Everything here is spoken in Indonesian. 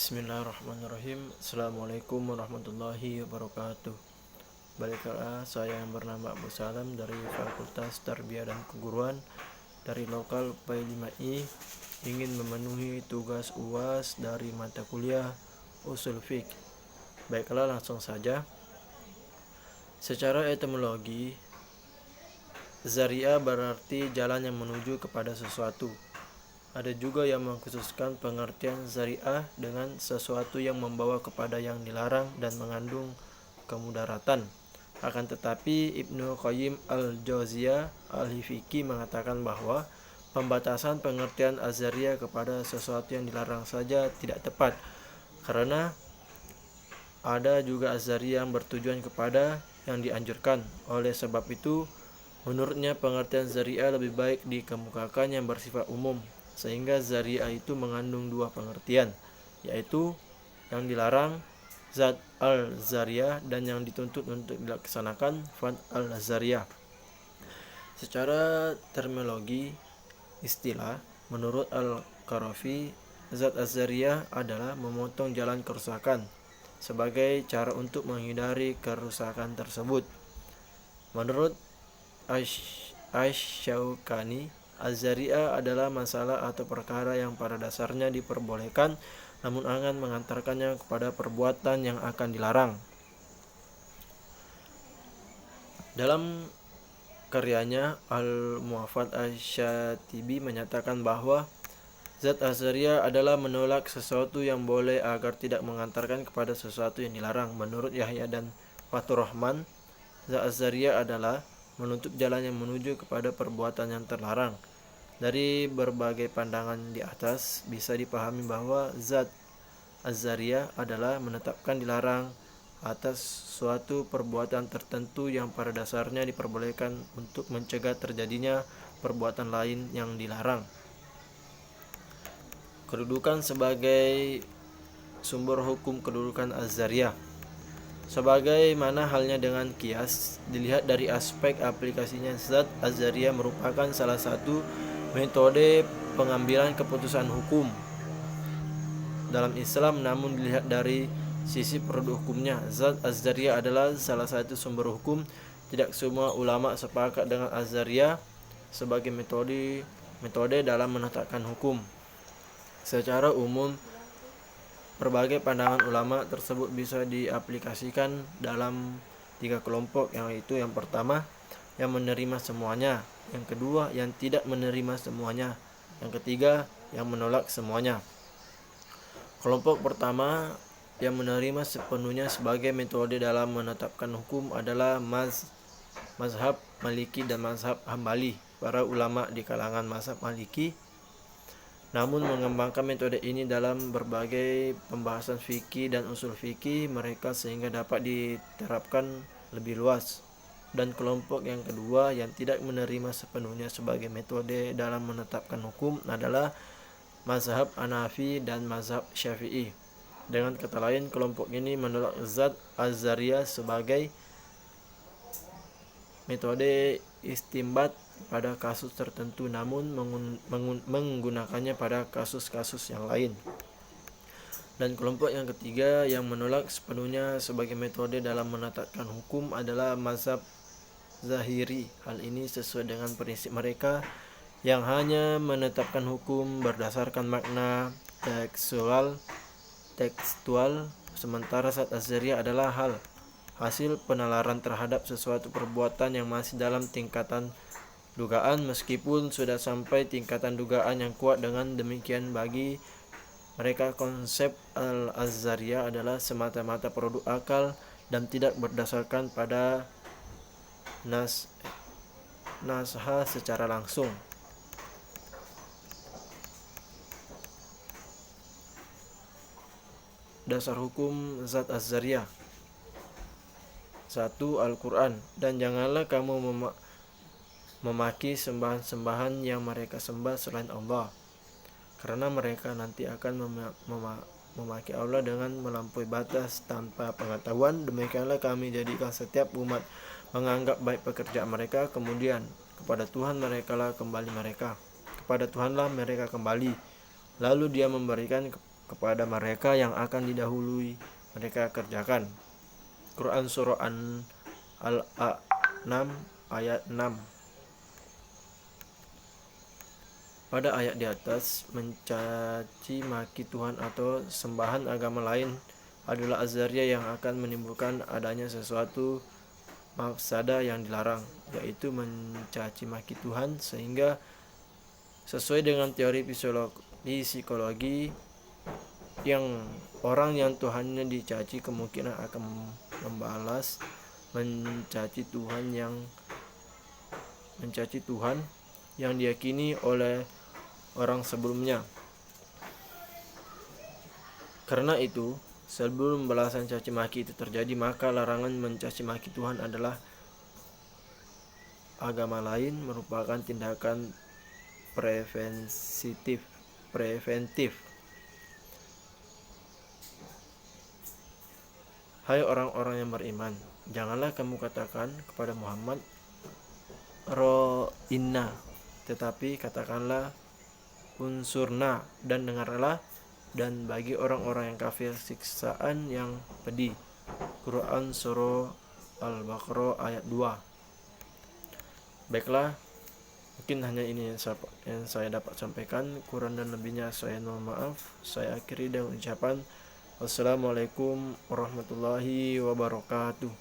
Bismillahirrahmanirrahim. Assalamualaikum warahmatullahi wabarakatuh. Baiklah, saya yang bernama Abu Salam dari Fakultas Tarbiyah dan Keguruan dari lokal P5I ingin memenuhi tugas UAS dari mata kuliah Usul Fiqh. Baiklah, langsung saja. Secara etimologi, Zari'ah berarti jalan yang menuju kepada sesuatu. Ada juga yang mengkhususkan pengertian zari'ah dengan sesuatu yang membawa kepada yang dilarang dan mengandung kemudaratan. Akan tetapi Ibnu Qayyim al-Jauziyah al-Hifiki mengatakan bahwa pembatasan pengertian az-zari'ah kepada sesuatu yang dilarang saja tidak tepat, karena ada juga az-zari'ah yang bertujuan kepada yang dianjurkan. Oleh sebab itu, menurutnya pengertian zari'ah lebih baik dikemukakan yang bersifat umum, sehingga zari'ah itu mengandung dua pengertian, yaitu yang dilarang zat al-zariyah dan yang dituntut untuk dilaksanakan fad al-zariyah. Secara terminologi istilah, menurut Al-Qarafi, zat az-zariyah adalah memotong jalan kerusakan sebagai cara untuk menghindari kerusakan tersebut. Menurut Asy-Syaukani, az-zari'ah adalah masalah atau perkara yang pada dasarnya diperbolehkan namun akan mengantarkannya kepada perbuatan yang akan dilarang. Dalam karyanya Al-Muwafaqat Asy-Syatibi menyatakan bahwa zat az-zari'ah adalah menolak sesuatu yang boleh agar tidak mengantarkan kepada sesuatu yang dilarang. Menurut Yahya dan Fathur Rahman, zat az-zari'ah adalah menutup jalan yang menuju kepada perbuatan yang terlarang. Dari berbagai pandangan di atas, bisa dipahami bahwa zat az-zari'ah adalah menetapkan dilarang atas suatu perbuatan tertentu yang pada dasarnya diperbolehkan untuk mencegah terjadinya perbuatan lain yang dilarang. Kedudukan sebagai sumber hukum kedudukan az-zari'ah. Sebagaimana halnya dengan qiyas, dilihat dari aspek aplikasinya, zat az-zari'ah merupakan salah satu metode pengambilan keputusan hukum dalam Islam. Namun dilihat dari sisi produk hukumnya, zat az-zari'ah adalah salah satu sumber hukum. Tidak semua ulama sepakat dengan az-zari'ah sebagai metode dalam menetapkan hukum. Secara umum, berbagai pandangan ulama tersebut bisa diaplikasikan dalam 3 kelompok, yaitu yang pertama, yang menerima semuanya; yang kedua, yang tidak menerima semuanya; yang ketiga, yang menolak semuanya. Kelompok pertama, yang menerima sepenuhnya sebagai metode dalam menetapkan hukum, adalah mazhab Maliki dan mazhab Hambali. Para ulama di kalangan mazhab Maliki namun mengembangkan metode ini dalam berbagai pembahasan fikih dan usul fikih mereka sehingga dapat diterapkan lebih luas. Dan kelompok yang kedua, yang tidak menerima sepenuhnya sebagai metode dalam menetapkan hukum, adalah mazhab Hanafi dan mazhab Syafi'i. Dengan kata lain, kelompok ini menolak zat az-zari'ah sebagai metode istinbat pada kasus tertentu, namun menggunakannya pada kasus-kasus yang lain. Dan kelompok yang ketiga, yang menolak sepenuhnya sebagai metode dalam menetapkan hukum, adalah mazhab Zahiri. Hal ini sesuai dengan prinsip mereka yang hanya menetapkan hukum berdasarkan makna tekstual, sementara zat az-zari'ah adalah hasil penalaran terhadap sesuatu perbuatan yang masih dalam tingkatan dugaan, meskipun sudah sampai tingkatan dugaan yang kuat. Dengan demikian, bagi mereka konsep az-zari'ah adalah semata-mata produk akal dan tidak berdasarkan pada nashah secara langsung. Dasar hukum zat az-zari'ah. 1. Al-Quran. Dan janganlah kamu memaki sembahan-sembahan yang mereka sembah selain Allah, karena mereka nanti akan memaki Allah dengan melampaui batas tanpa pengetahuan. Demikianlah kami jadikan setiap umat menganggap baik pekerjaan mereka, kemudian kepada Tuhan mereka kembali. Lalu Dia memberikan kepada mereka yang akan didahului mereka kerjakan. Quran Surah Al-An'am ayat 6. Pada ayat di atas, mencaci maki Tuhan atau sembahan agama lain adalah azariah yang akan menimbulkan adanya sesuatu mafsadah yang dilarang, yaitu mencaci maki Tuhan, sehingga sesuai dengan teori psikologi yang orang yang Tuhannya dicaci kemungkinan akan membalas mencaci Tuhan yang diyakini oleh orang sebelumnya. Karena itu, sebelum balasan caci maki itu terjadi, maka larangan mencaci maki Tuhan adalah agama lain merupakan tindakan preventif. Hai orang-orang yang beriman, janganlah kamu katakan kepada Muhammad Ro'inna, tetapi katakanlah unsurna, dan dengarlah, dan bagi orang-orang yang kafir siksaan yang pedih. Quran Surah Al-Baqarah ayat 2. Baiklah, mungkin hanya ini yang saya dapat sampaikan. Kurang dan lebihnya saya mohon maaf. Saya akhiri dengan ucapan wassalamualaikum warahmatullahi wabarakatuh.